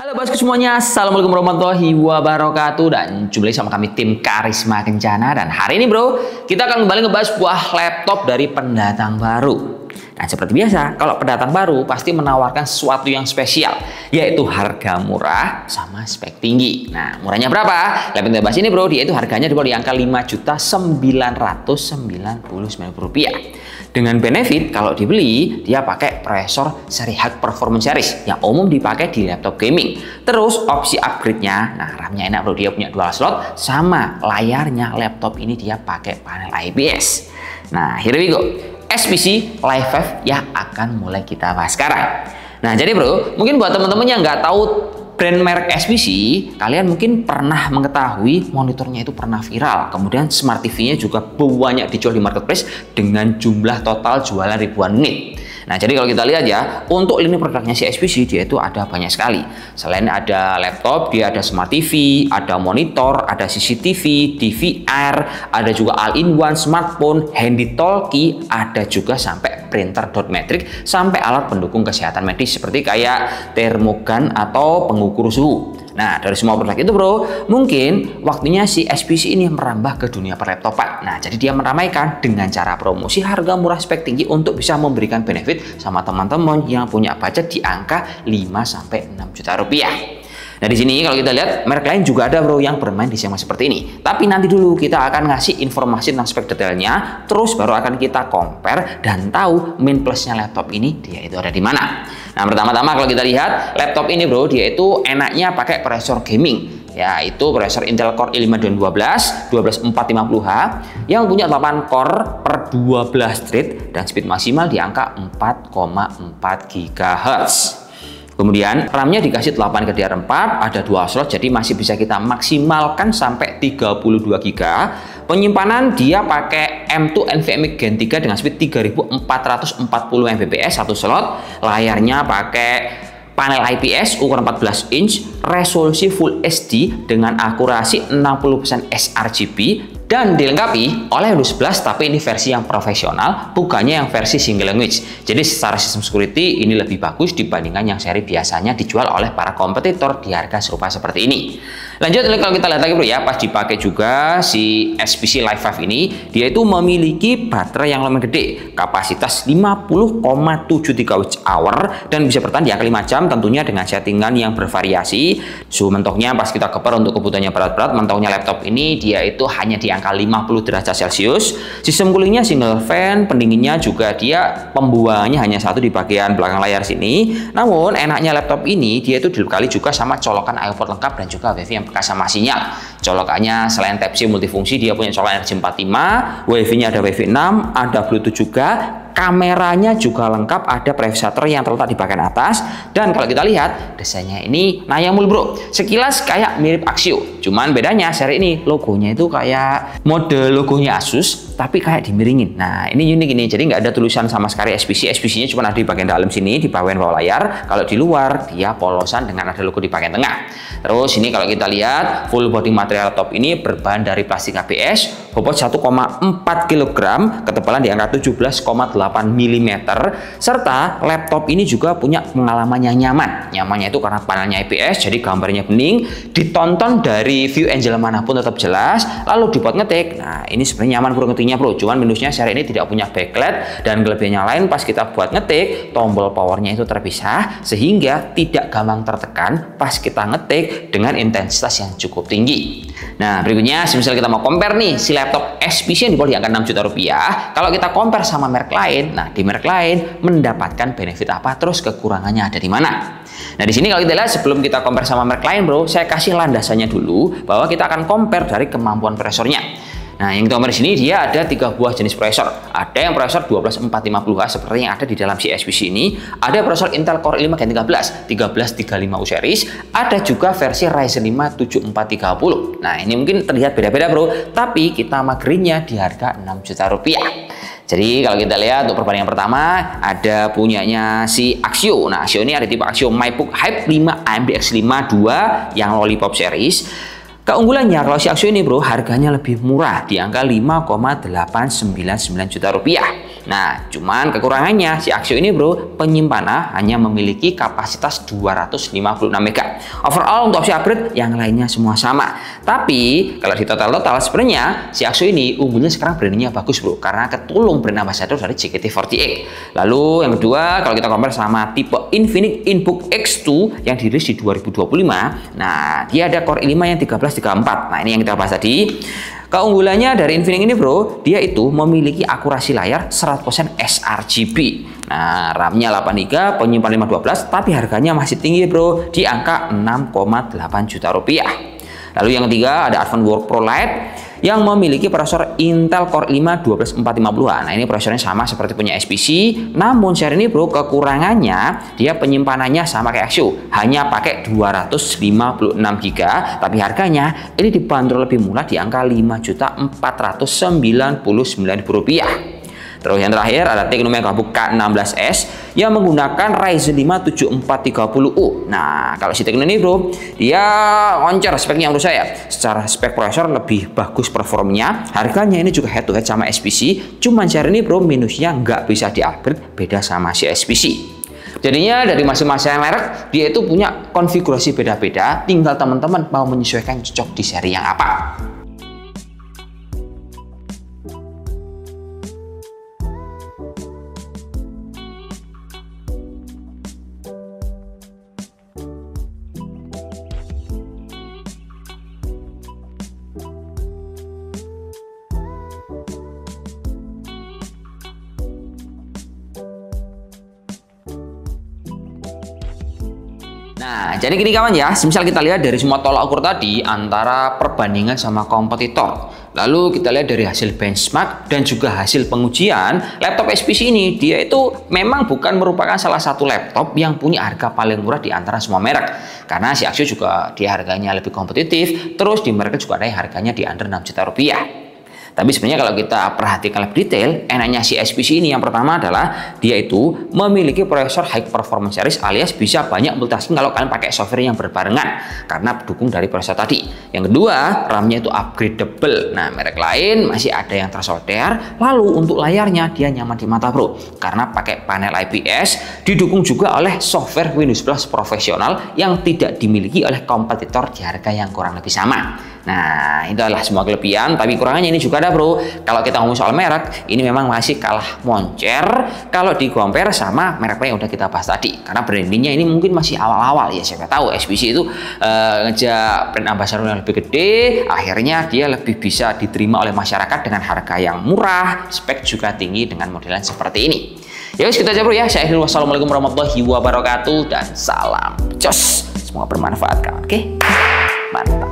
Halo bosku semuanya, assalamualaikum warahmatullahi wabarakatuh. Dan jumpa lagi sama kami tim Karisma Kencana. Dan hari ini bro, kita akan kembali ngebahas sebuah laptop dari pendatang baru. Nah seperti biasa, kalau pendatang baru pasti menawarkan sesuatu yang spesial, yaitu harga murah sama spek tinggi. Nah murahnya berapa? Laptop yang bahas ini bro, dia itu harganya di angka Rp5.999.000. Dengan benefit kalau dibeli, dia pakai prosesor seri High Performance Series yang umum dipakai di laptop gaming. Terus opsi upgrade-nya, nah RAM-nya enak bro, dia punya dual slot, sama layarnya laptop ini dia pakai panel IPS. Nah here we go, SPC Live 5 yang akan mulai kita bahas sekarang. Nah jadi bro, mungkin buat teman-teman yang nggak tahu brand merek SPC, kalian mungkin pernah mengetahui monitornya itu pernah viral. Kemudian Smart TV-nya juga banyak dijual di marketplace dengan jumlah total jualan ribuan unit. Nah, jadi kalau kita lihat ya, untuk lini produknya si SPC dia itu ada banyak sekali. Selain ada laptop, dia ada Smart TV, ada monitor, ada CCTV, DVR, ada juga all-in-one smartphone, handy talkie, ada juga sampai printer dot matrix, sampai alat pendukung kesehatan medis seperti kayak termogan atau pengukur suhu. Nah, dari semua produk itu bro, mungkin waktunya si SPC ini merambah ke dunia perlaptopan. Nah, jadi dia meramaikan dengan cara promosi harga murah spek tinggi untuk bisa memberikan benefit sama teman-teman yang punya budget di angka 5-6 juta rupiah. Nah di sini kalau kita lihat merek lain juga ada bro yang bermain di segmen seperti ini. Tapi nanti dulu kita akan ngasih informasi tentang spek detailnya, terus baru akan kita compare dan tahu main plusnya laptop ini dia itu ada di mana. Nah pertama-tama kalau kita lihat laptop ini bro, dia itu enaknya pakai prosesor gaming, yaitu prosesor Intel Core i5 12450H yang punya 8 core per 12 thread dan speed maksimal di angka 4,4 GHz. Kemudian RAM-nya dikasih 8 ke DDR4, ada dual slot, jadi masih bisa kita maksimalkan sampai 32 GB. Penyimpanan dia pakai M2 NVMe Gen 3 dengan speed 3440 Mbps satu slot. Layarnya pakai panel IPS ukuran 14 inch, resolusi Full HD dengan akurasi 60% sRGB. Dan dilengkapi oleh Windows 11, tapi ini versi yang profesional, bukannya yang versi single language. Jadi secara sistem security ini lebih bagus dibandingkan yang seri biasanya dijual oleh para kompetitor di harga serupa seperti ini. Lanjut kalau kita lihat lagi bro ya, pas dipakai juga si SPC Live 5 ini, dia itu memiliki baterai yang lumayan gede, kapasitas 50,73 Wh dan bisa bertahan di angka 5 jam tentunya dengan settingan yang bervariasi. Suhu mentoknya pas kita keper untuk kebutuhannya berat-berat, mentoknya laptop ini dia itu hanya di angka 50 derajat Celcius. Sistem coolingnya single fan, pendinginnya juga dia pembuangannya hanya satu di bagian belakang layar sini. Namun enaknya laptop ini dia itu dilengkapi juga sama colokan iPod lengkap dan juga WiFi yang bekas sama sinyal. Colokannya selain Type-C multifungsi, dia punya colokan RJ45, WiFi-nya ada WiFi 6, ada Bluetooth juga. Kameranya juga lengkap, ada privacy shutter yang terletak di bagian atas. Dan kalau kita lihat desainnya ini nayang mulu bro, sekilas kayak mirip Axio, cuman bedanya seri ini logonya itu kayak mode logonya Asus tapi kayak dimiringin. Nah ini unik ini, jadi nggak ada tulisan sama sekali SPC. SPC-nya cuma ada di bagian dalam sini, di bawah layar. Kalau di luar dia polosan dengan ada logo di bagian tengah. Terus ini kalau kita lihat full body material laptop ini berbahan dari plastik ABS, bobot 1,4 kg, ketebalan di angka 17,8 mm, serta laptop ini juga punya pengalaman yang nyaman. Nyamannya itu karena panelnya IPS, jadi gambarnya bening, ditonton dari view angle manapun tetap jelas. Lalu dibuat ngetik, nah ini sebenarnya nyaman bro ngetiknya bro, cuman minusnya seri ini tidak punya backlight, dan kelebihannya lain pas kita buat ngetik, tombol powernya itu terpisah sehingga tidak gampang tertekan pas kita ngetik dengan intensitas yang cukup tinggi. Nah berikutnya misalnya kita mau compare nih si laptop SPC yang di angka 6 juta rupiah, kalau kita compare sama merek lain, nah di merek lain mendapatkan benefit apa, terus kekurangannya ada di mana. Nah di sini kalau kita lihat sebelum kita compare sama merek lain bro, saya kasih landasannya dulu bahwa kita akan compare dari kemampuan prosesornya. Nah yang kita compare di sini dia ada 3 buah jenis prosesor. Ada yang prosesor 12450H seperti yang ada di dalam si SPC ini. Ada prosesor Intel Core i5 Gen 13 1335U series. Ada juga versi Ryzen 5 7430. Nah ini mungkin terlihat beda-beda bro, tapi kita magerinnya di harga 6 juta rupiah. Jadi kalau kita lihat untuk perbandingan pertama ada punyanya si Axio. Nah Axio ini ada tipe Axio MyBook Hype 5 AMD X5 2 yang Lollipop series. Keunggulannya kalau si Axio ini bro harganya lebih murah di angka 5,899 juta rupiah. Nah, cuman kekurangannya si Axio ini bro, penyimpanan hanya memiliki kapasitas 256 MB. Overall untuk opsi upgrade yang lainnya semua sama. Tapi kalau di total sebenarnya si Axio ini unggulnya sekarang brandingnya bagus bro, karena ketulung brand ambassador dari JKT48. Lalu yang kedua, kalau kita compare sama tipe Infinix InBook X2 yang dirilis di 2025, nah dia ada Core i5 yang 1334. Nah ini yang kita bahas tadi. Keunggulannya dari Infinix ini bro, dia itu memiliki akurasi layar 100% sRGB. Nah, RAM-nya 8GB, penyimpanan 512, tapi harganya masih tinggi bro, di angka 6,8 juta rupiah. Lalu yang ketiga ada Advance Work Pro Lite yang memiliki prosesor Intel Core i5 12450. Nah, ini prosesornya sama seperti punya SPC, namun seri ini bro kekurangannya dia penyimpanannya sama kayak Axio, hanya pakai 256 GB, tapi harganya ini dibanderol lebih murah di angka Rp5.499.000. Terus yang terakhir ada Tecno Megabook K16S yang menggunakan Ryzen 5 7430U. Nah, kalau si Tecno ini bro, dia moncer speknya menurut saya. Secara spek prosesor lebih bagus performnya. Harganya ini juga head to head sama SPC. Cuman seri ini bro minusnya nggak bisa di-upgrade, beda sama si SPC. Jadinya dari masing-masing merek dia itu punya konfigurasi beda-beda. Tinggal teman-teman mau menyesuaikan cocok di seri yang apa. Nah, jadi gini kawan ya, misal kita lihat dari semua tolak ukur tadi antara perbandingan sama kompetitor. Lalu kita lihat dari hasil benchmark dan juga hasil pengujian, laptop SPC ini dia itu memang bukan merupakan salah satu laptop yang punya harga paling murah di antara semua merek. Karena si Axio juga dia harganya lebih kompetitif, terus di merek juga ada yang harganya di under 6 juta rupiah. Tapi sebenarnya kalau kita perhatikan lebih detail, enaknya si SPC ini yang pertama adalah dia itu memiliki prosesor high performance series alias bisa banyak multitasking kalau kalian pakai software yang berbarengan karena dukung dari prosesor tadi. Yang kedua, RAM-nya itu upgradable. Nah, merek lain masih ada yang tersolder. Lalu untuk layarnya dia nyaman di mata bro karena pakai panel IPS, didukung juga oleh software Windows Plus profesional yang tidak dimiliki oleh kompetitor di harga yang kurang lebih sama. Nah, itu adalah semua kelebihan, tapi kurangannya ini juga ada bro. Kalau kita ngomong soal merek, ini memang masih kalah moncer kalau di compare sama merek yang udah kita bahas tadi. Karena brandingnya ini mungkin masih awal-awal ya, siapa tahu SPC itu ngejak brand ambassador yang lebih gede, akhirnya dia lebih bisa diterima oleh masyarakat dengan harga yang murah, spek juga tinggi dengan modelan seperti ini. Ya guys, kita aja bro ya. Saya akhiri, wassalamualaikum warahmatullahi wabarakatuh dan salam jos. Semoga bermanfaat kawan. Oke, mantap.